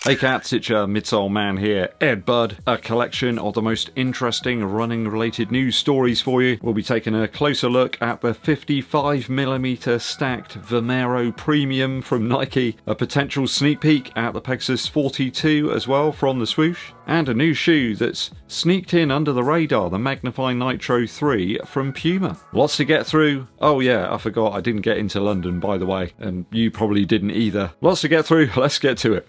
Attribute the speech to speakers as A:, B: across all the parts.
A: Hey cats, it's your midsole man here, EDDBUD, a collection of the most interesting running related news stories for you. We'll be taking a closer look at the 55mm stacked Vomero Premium from Nike, a potential sneak peek at the Pegasus 42 as well from the swoosh, and a new shoe that's sneaked in under the radar, the Magnify Nitro 3 from Puma. Lots to get through. Oh yeah, I forgot I didn't get into London, by the way, and you probably didn't either. Lots to get through, let's get to it.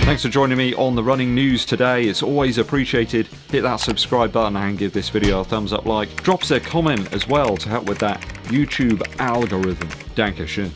A: Thanks for joining me on the running news today. It's always appreciated. Hit that subscribe button and give this video a thumbs up like. Drop us a comment as well to help with that YouTube algorithm. Dankeschön.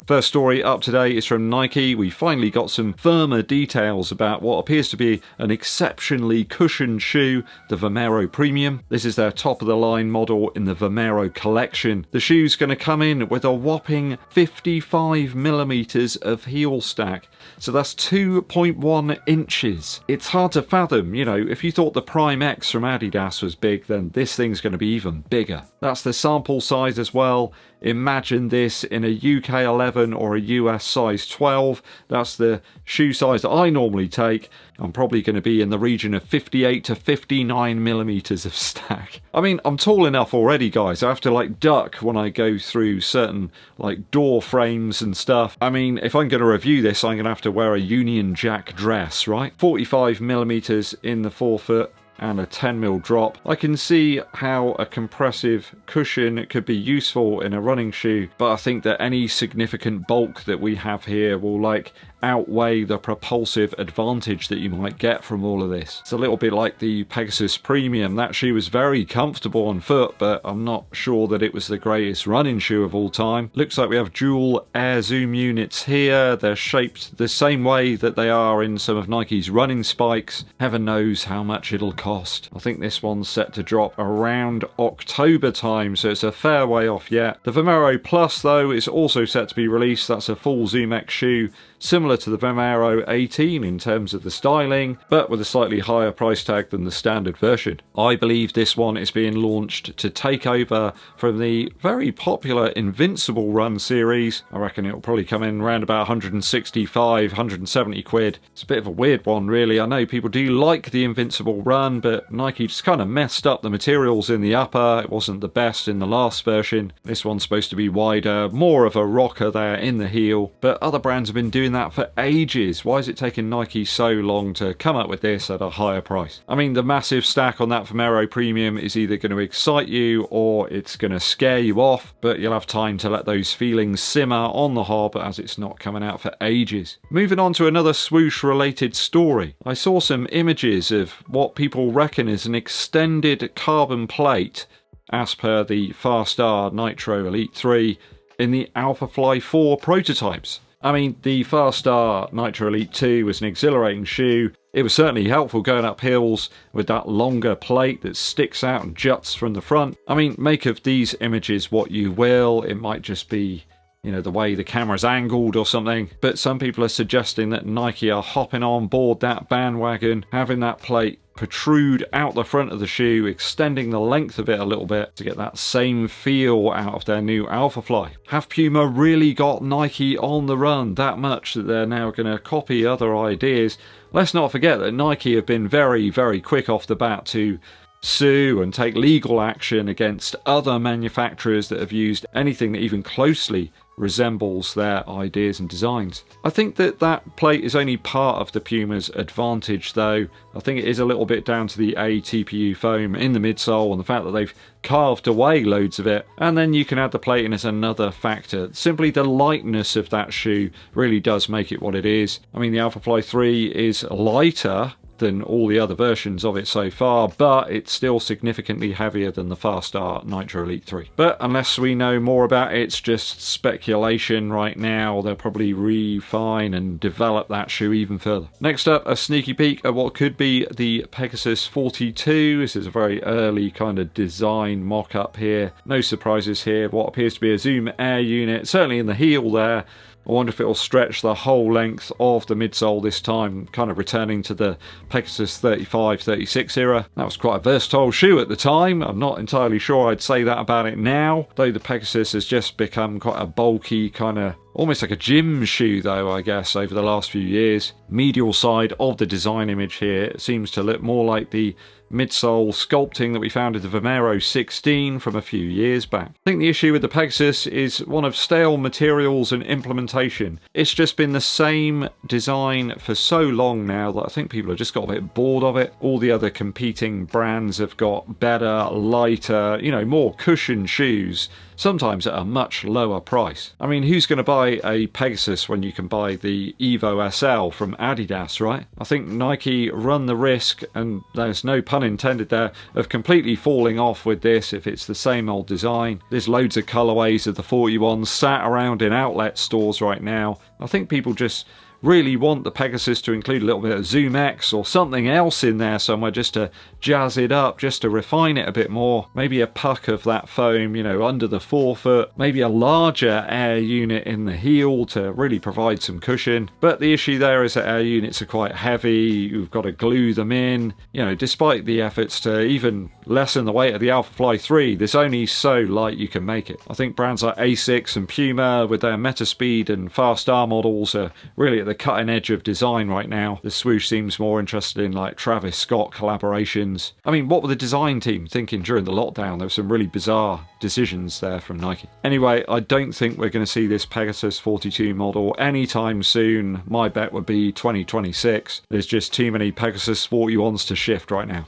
A: First story up today is from Nike. We finally got some firmer details about what appears to be an exceptionally cushioned shoe, the Vomero Premium. This is their top of the line model in the Vomero collection. The shoe's going to come in with a whopping 55mm of heel stack. So that's 2.1 inches. It's hard to fathom, you know, if you thought the Prime X from Adidas was big, then this thing's going to be even bigger. That's the sample size as well. Imagine this in a UK 11 or a US size 12. That's the shoe size that I normally take. I'm probably going to be in the region of 58 to 59mm of stack. I mean, I'm tall enough already, guys. I have to like duck when I go through certain like door frames and stuff. I mean, if I'm going to review this, I'm going to have to wear a Union Jack dress, right? 45mm in the forefoot and a 10mm drop. I can see how a compressive cushion could be useful in a running shoe, but I think that any significant bulk that we have here will like outweigh the propulsive advantage that you might get from all of this. It's a little bit like the Pegasus Premium. That shoe was very comfortable on foot, but I'm not sure that it was the greatest running shoe of all time. Looks like we have dual air zoom units here. They're shaped the same way that they are in some of Nike's running spikes. Heaven knows how much it'll cost. I think this one's set to drop around October time, so it's a fair way off yet. The Vomero Plus though is also set to be released. That's a full Zoom X shoe, similar to the Vomero 18 in terms of the styling, but with a slightly higher price tag than the standard version. I believe this one is being launched to take over from the very popular Invincible Run series. I reckon it'll probably come in around about 165, 170 quid. It's a bit of a weird one really. I know people do like the Invincible Run, but Nike just kind of messed up the materials in the upper. It wasn't the best in the last version. This one's supposed to be wider, more of a rocker there in the heel, but other brands have been doing that for ages. Why is it taking Nike so long to come up with this at a higher price? I mean, the massive stack on that Vomero Premium is either going to excite you or it's going to scare you off, but you'll have time to let those feelings simmer on the hob as it's not coming out for ages. Moving on to another swoosh related story. I saw some images of what people reckon is an extended carbon plate as per the Farstar Nitro Elite 3 in the ALPHAFLY 4 prototypes. I mean, the Farstar Nitro Elite 2 was an exhilarating shoe. It was certainly helpful going up hills with that longer plate that sticks out and juts from the front. I mean, make of these images what you will. It might just be, you know, the way the camera's angled or something. But some people are suggesting that Nike are hopping on board that bandwagon, having that plate protrude out the front of the shoe, extending the length of it a little bit to get that same feel out of their new ALPHAFLY. Have Puma really got Nike on the run that much that they're now going to copy other ideas? Let's not forget that Nike have been very, very quick off the bat to sue and take legal action against other manufacturers that have used anything that even closely resembles their ideas and designs. I think that that plate is only part of the Puma's advantage though. I think it is a little bit down to the ATPU foam in the midsole and the fact that they've carved away loads of it, and then you can add the plate in as another factor. Simply the lightness of that shoe really does make it what it is. I mean, the ALPHAFLY 3 is lighter than all the other versions of it so far, but it's still significantly heavier than the Farstar Nitro Elite 3. But unless we know more about it, it's just speculation right now. They'll probably refine and develop that shoe even further. Next up, a sneaky peek at what could be the Pegasus 42. This is a very early kind of design mock-up here. No surprises here. What appears to be a Zoom Air unit, certainly in the heel there. I wonder if it'll stretch the whole length of the midsole this time, kind of returning to the Pegasus 35, 36 era. That was quite a versatile shoe at the time. I'm not entirely sure I'd say that about it now, though the Pegasus has just become quite a bulky kind of almost like a gym shoe though, I guess, over the last few years. Medial side of the design image here seems to look more like the midsole sculpting that we found in the Vomero 16 from a few years back. I think the issue with the Pegasus is one of stale materials and implementation. It's just been the same design for so long now that I think people have just got a bit bored of it. All the other competing brands have got better, lighter, more cushioned shoes, sometimes at a much lower price. I mean, who's going to buy a Pegasus when you can buy the Evo SL from Adidas, right? I think Nike run the risk, and there's no pun intended there, of completely falling off with this if it's the same old design. There's loads of colorways of the 41s sat around in outlet stores right now. I think people just really want the Pegasus to include a little bit of Zoom X or something else in there somewhere just to jazz it up, just to refine it a bit more. Maybe a puck of that foam, under the forefoot. Maybe a larger air unit in the heel to really provide some cushion. But the issue there is that air units are quite heavy. You've got to glue them in. Despite the efforts to even lessen the weight of the ALPHAFLY 3, there's only so light you can make it. I think brands like ASICS and Puma with their Metaspeed and Fast R models are really at the cutting edge of design right now. The swoosh seems more interested in like Travis Scott collaborations. I mean, what were the design team thinking during the lockdown? There were some really bizarre decisions there from Nike. Anyway, I don't think we're going to see this Pegasus 42 model anytime soon. My bet would be 2026. There's just too many Pegasus 41s to shift right now.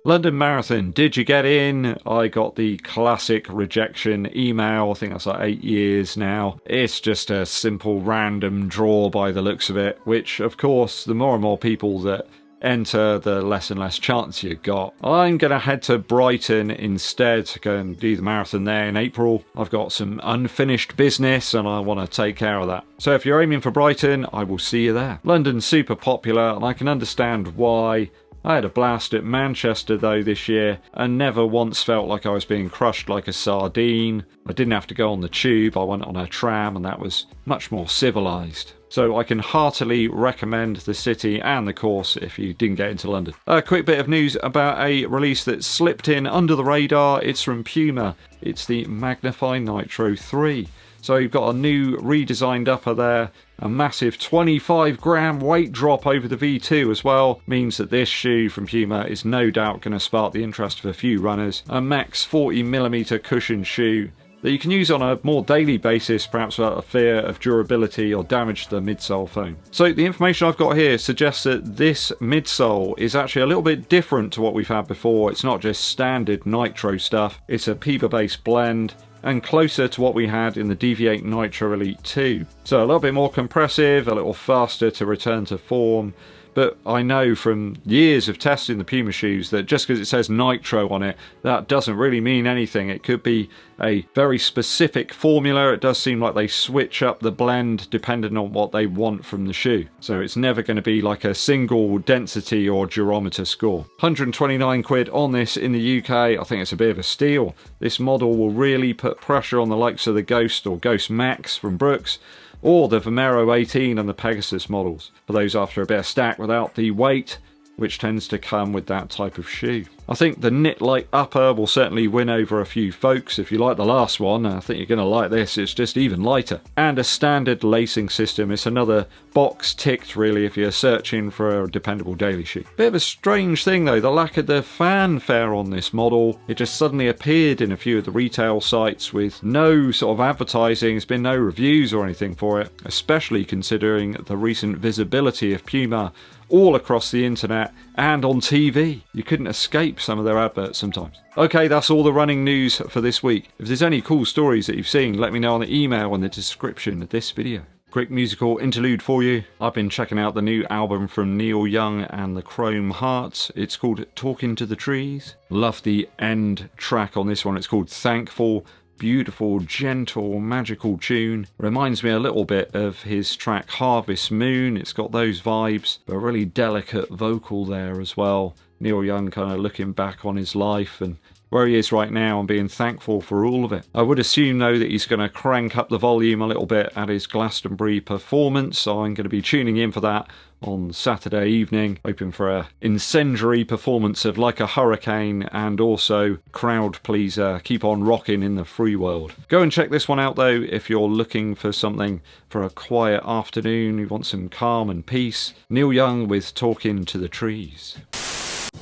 A: London Marathon, did you get in? I got the classic rejection email. I think that's like 8 years now. It's just a simple random draw by the looks of it, which of course the more and more people that enter, the less and less chance you got. I'm going to head to Brighton instead to go and do the marathon there in April. I've got some unfinished business and I want to take care of that. So if you're aiming for Brighton, I will see you there. London's super popular and I can understand why. I had a blast at Manchester though this year and never once felt like I was being crushed like a sardine. I didn't have to go on the tube, I went on a tram and that was much more civilised. So I can heartily recommend the city and the course if you didn't get into London. A quick bit of news about a release that slipped in under the radar. It's from Puma. It's the Magnify Nitro 3. So you've got a new redesigned upper there. A massive 25 gram weight drop over the V2 as well means that this shoe from Puma is no doubt going to spark the interest of a few runners. A max 40mm cushion shoe that you can use on a more daily basis, perhaps without a fear of durability or damage to the midsole foam. So the information I've got here suggests that this midsole is actually a little bit different to what we've had before. It's not just standard nitro stuff, it's a PIBA based blend and closer to what we had in the Deviate Nitro Elite 2. So a little bit more compressive, a little faster to return to form. But I know from years of testing the Puma shoes that just because it says Nitro on it, that doesn't really mean anything. It could be a very specific formula. It does seem like they switch up the blend depending on what they want from the shoe. So it's never going to be like a single density or durometer score. 129 quid on this in the UK. I think it's a bit of a steal. This model will really put pressure on the likes of the Ghost or Ghost Max from Brooks, or the Vomero 18 and the Pegasus models, for those after a bit of stack without the weight, which tends to come with that type of shoe. I think the knit-like upper will certainly win over a few folks. If you like the last one, I think you're going to like this. It's just even lighter. And a standard lacing system. It's another box ticked, really, if you're searching for a dependable daily shoe. Bit of a strange thing, though, the lack of the fanfare on this model. It just suddenly appeared in a few of the retail sites with no sort of advertising. There's been no reviews or anything for it, especially considering the recent visibility of Puma all across the internet and on TV. You couldn't escape some of their adverts sometimes. Okay, that's all the running news for this week. If there's any cool stories that you've seen, let me know on the email in the description of this video. Quick musical interlude for you. I've been checking out the new album from Neil Young and the Chrome Hearts. It's called Talking to the Trees. Love the end track on this one. It's called Thankful. Beautiful, gentle, magical tune. Reminds me a little bit of his track Harvest Moon. It's got those vibes, but a really delicate vocal there as well. Neil Young kind of looking back on his life and where he is right now and being thankful for all of it. I would assume though that he's going to crank up the volume a little bit at his Glastonbury performance, so I'm going to be tuning in for that on Saturday evening, hoping for a incendiary performance of Like a Hurricane and also Crowd Pleaser, Keep On Rocking in the Free World. Go and check this one out though if you're looking for something for a quiet afternoon, you want some calm and peace. Neil Young with Talking to the Trees.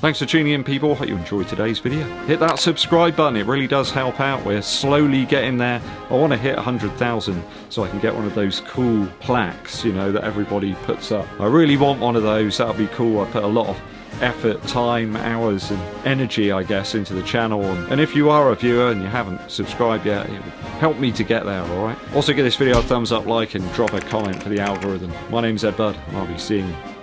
A: Thanks for tuning in, people. Hope you enjoyed today's video. Hit that subscribe button, it really does help out. We're slowly getting there. I want to hit 100,000 so I can get one of those cool plaques, you know, that everybody puts up. I really want one of those, that would be cool. I put a lot of effort, time, hours and energy, I guess, into the channel. And if you are a viewer and you haven't subscribed yet, it would help me to get there, alright? Also give this video a thumbs up, like, and drop a comment for the algorithm. My name's EDDBUD, and I'll be seeing you